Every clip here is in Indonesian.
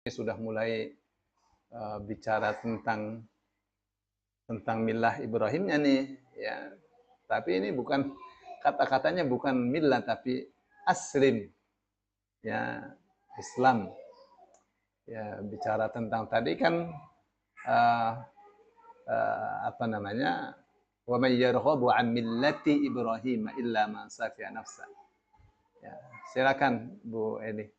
sudah mulai bicara tentang millah Ibrahimnya nih, ya. Tapi ini bukan kata-katanya bukan millah tapi aslim, ya, Islam. Ya, bicara tentang tadi kan apa namanya? Wa may yarghabu an millati Ibrahim illa man safiya nafsa. Ya, silakan Bu Edi.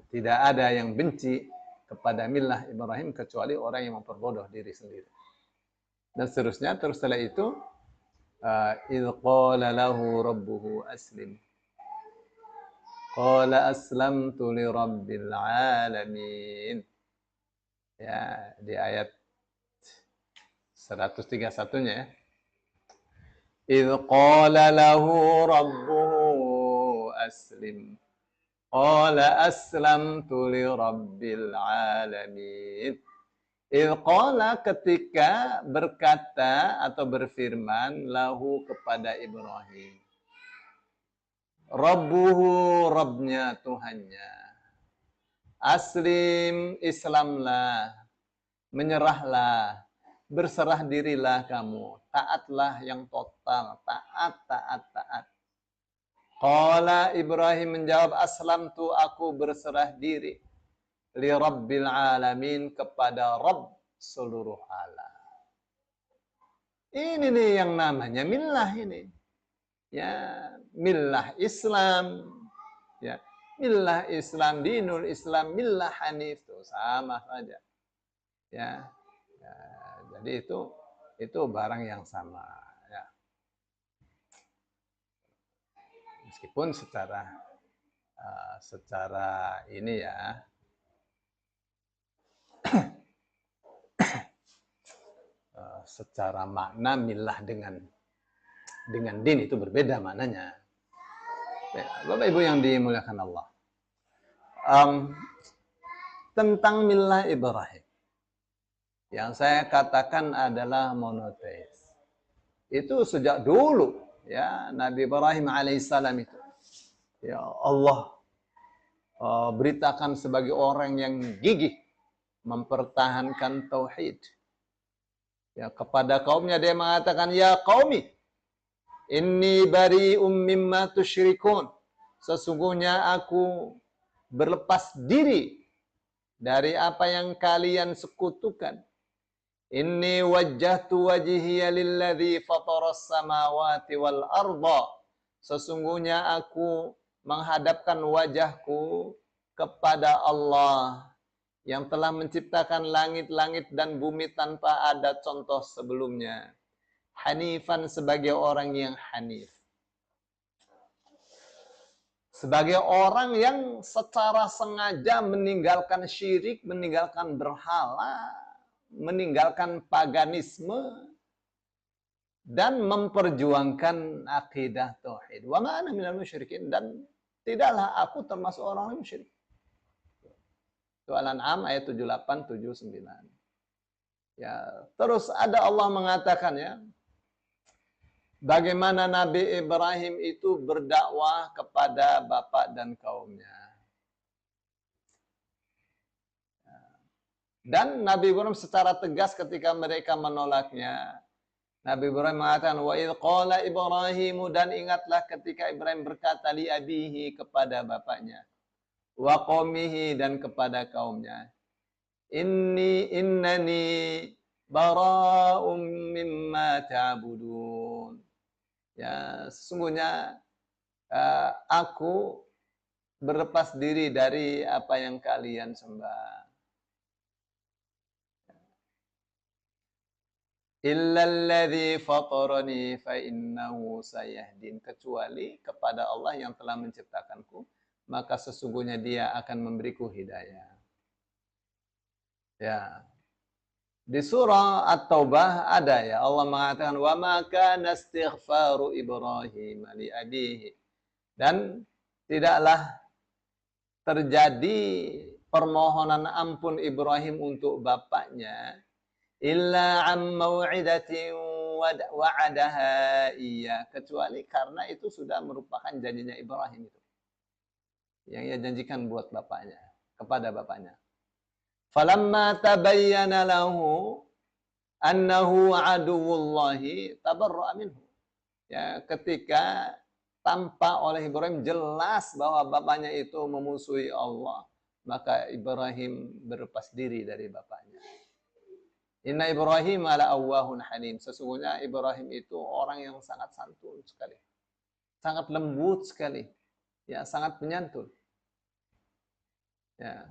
Tidak ada yang benci kepada millah Ibrahim kecuali orang yang memperbodoh diri sendiri. Dan seterusnya, terus setelah itu idh qala lahu rabbuhu aslim. Qala aslamtu li rabbil alamin. Ya, di ayat 131-nya ya. Idh qala lahu rabbuhu aslim. Qala aslamtu li rabbil alamin. Qala ketika berkata atau berfirman lahu kepada Ibrahim. Rabbuhu, Rabbnya, Tuhannya. Aslim, Islamlah. Menyerahlah. Berserah dirilah kamu. Taatlah yang total. Taat. Qala Ibrahim menjawab, aslamtu, aku berserah diri. Li Rabbil Alamin, kepada Rabb seluruh alam. Ini nih yang namanya millah ini. Ya, millah Islam. Ya, millah Islam, dinul Islam, millah Hanif, itu sama saja. Ya, jadi itu barang yang sama. Ya. Meskipun secara ini ya, secara makna millah dengan din itu berbeda maknanya. Ya, Bapak Ibu yang dimuliakan Allah. Tentang millah Ibrahim, yang saya katakan adalah monoteis. Itu sejak dulu, ya, Nabi Ibrahim alaihissalam itu, ya Allah beritakan sebagai orang yang gigih mempertahankan tauhid. Ya, kepada kaumnya dia mengatakan, ya qaumi, inni bari'um mimma tusyrikun. Sesungguhnya aku berlepas diri dari apa yang kalian sekutukan. Inni wajjahtu wajhiya lilladzi fataras samawati wal arda. Sesungguhnya aku menghadapkan wajahku kepada Allah yang telah menciptakan langit-langit dan bumi tanpa ada contoh sebelumnya. Hanifan, sebagai orang yang hanif. Sebagai orang yang secara sengaja meninggalkan syirik, meninggalkan berhala, meninggalkan paganisme, dan memperjuangkan akidah tauhid. Wa ma ana minal musyrikin, dan tidaklah aku termasuk orang musyrik. Itu Al-An'am ayat 78, 79. Ya, terus ada Allah mengatakan, ya, bagaimana Nabi Ibrahim itu berdakwah kepada bapak dan kaumnya. Dan Nabi Ibrahim secara tegas ketika mereka menolaknya. Nabi Ibrahim mengatakan, wa idh qala Ibrahimu, dan ingatlah ketika Ibrahim berkata li abihi, kepada bapaknya, wa qaumihi, dan kepada kaumnya, innani bara'um mimma ta'budun. Ya, sesungguhnya aku berlepas diri dari apa yang kalian sembah. Illalladzi fatarani fa innahu sayahdin, kecuali kepada Allah yang telah menciptakanku, maka sesungguhnya Dia akan memberiku hidayah. Ya. Di surah At-Taubah ada, ya, Allah mengatakan, wa ma kana istighfaru Ibrahim li abihi, dan tidaklah terjadi permohonan ampun Ibrahim untuk bapaknya, illa am mau'idatin wa'adaha iya, kecuali karena itu sudah merupakan janjinya Ibrahim itu. yang ia janjikan buat bapaknya, kepada bapaknya. Falamma tabayyana lahu annahu aduwwullahi tabarra'a minhu. Ya, ketika tampak oleh Ibrahim jelas bahwa bapaknya itu memusuhi Allah, maka Ibrahim berlepas diri dari bapaknya. Inna Ibrahim ala awwahun halim. Sesungguhnya Ibrahim itu orang yang sangat santun sekali. Sangat lembut sekali. Ya, sangat penyantun. Ya.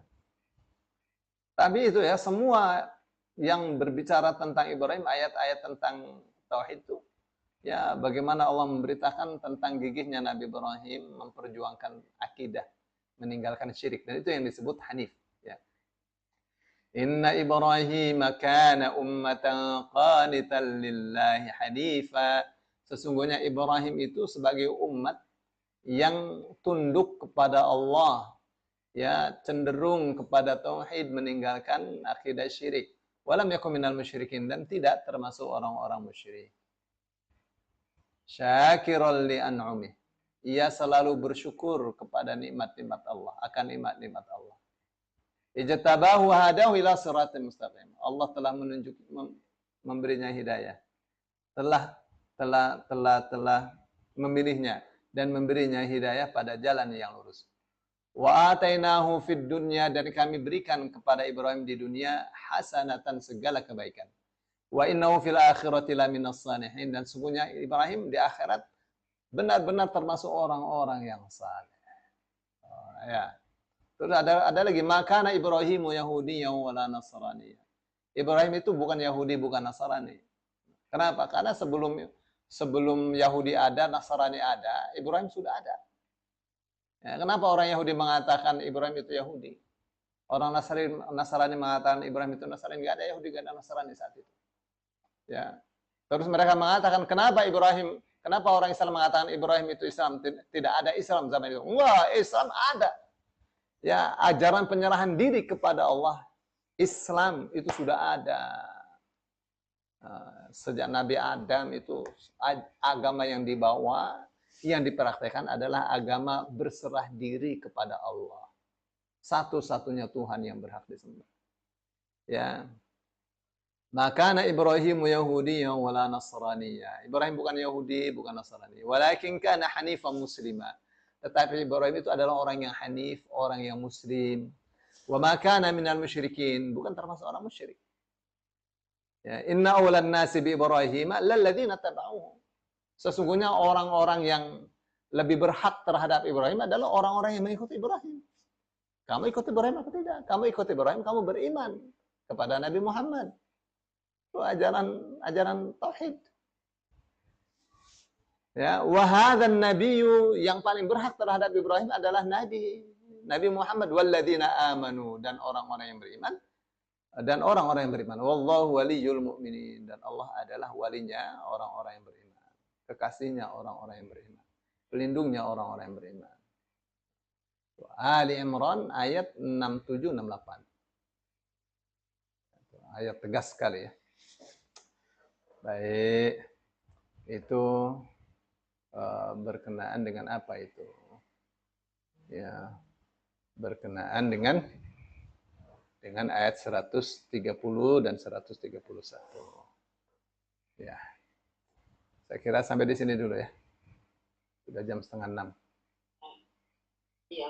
Tapi itu ya, semua yang berbicara tentang Ibrahim, ayat-ayat tentang tauhid itu, ya bagaimana Allah memberitakan tentang gigihnya Nabi Ibrahim memperjuangkan akidah, meninggalkan syirik, dan itu yang disebut hanif. Ya. Inna Ibrahim kana ummatan qanitan lillahi hanifa. Sesungguhnya Ibrahim itu sebagai umat yang tunduk kepada Allah, ya cenderung kepada tauhid, meninggalkan akidah syirik. Walam yakun minal musyrikin, dan tidak termasuk orang-orang musyrik. Syakiran li an'umih. Ia selalu bersyukur kepada nikmat-nikmat Allah, akan nikmat-nikmat Allah. Ijtabahu hadahu ila siratal mustaqim. Allah telah menunjuk, memberinya hidayah. Telah memilihnya dan memberinya hidayah pada jalan yang lurus. Wa atainahu fid dunya, dan kami berikan kepada Ibrahim di dunia hasanatan, segala kebaikan. Wa innahu fil akhirati laminas salihin, dan sungguhnya Ibrahim di akhirat benar-benar termasuk orang-orang yang saleh. Oh, ya. Terus ada lagi, makana Ibrahimu Yahudiyyan wala Nasraniyyan. Ibrahim itu bukan Yahudi, bukan Nasrani. Kenapa? Karena sebelum Yahudi ada, Nasrani ada, Ibrahim sudah ada. Ya, kenapa orang Yahudi mengatakan Ibrahim itu Yahudi? Orang Nasrani mengatakan Ibrahim itu Nasrani. Enggak ada Yahudi, enggak ada Nasrani saat itu. Ya. Terus mereka mengatakan, kenapa orang Islam mengatakan Ibrahim itu Islam? Tidak ada Islam zaman itu. Enggak, Islam ada. Ya, ajaran penyerahan diri kepada Allah, Islam itu sudah ada. Sejak Nabi Adam itu agama yang dibawa, yang dipraktekkan adalah agama berserah diri kepada Allah. Satu-satunya Tuhan yang berhak disembah. Ya. Maka Ibrahim Yahudiyyan wala Nasraniyya. Ibrahim bukan Yahudi, bukan Nasrani. Walakin kana hanifan muslima. Tetapi Ibrahim itu adalah orang yang hanif, orang yang muslim. Wa ma kana minal musyrikin, bukan termasuk orang musyrik. Ya, inna awlan nasi bi Ibrahim lalladzina tabauhu. Sesungguhnya orang-orang yang lebih berhak terhadap Ibrahim adalah orang-orang yang mengikuti Ibrahim. Kamu ikut Ibrahim atau tidak? Kamu ikut Ibrahim, kamu beriman kepada Nabi Muhammad. Itu ajaran tauhid. Ya, wa hadzan nabiyyu, yang paling berhak terhadap Ibrahim adalah Nabi Muhammad, walladzina amanu, dan orang-orang yang beriman, wallahu waliyul mu'minin, dan Allah adalah walinya orang-orang yang beriman, kekasihnya orang-orang yang beriman, pelindungnya orang-orang yang beriman. Ali Imran ayat 67 68. Ayat tegas sekali ya. Baik. Itu berkenaan dengan apa itu? Ya, berkenaan dengan ayat 130 dan 131. Ya. Saya kira sampai di sini dulu ya. Sudah jam 5:30. Iya.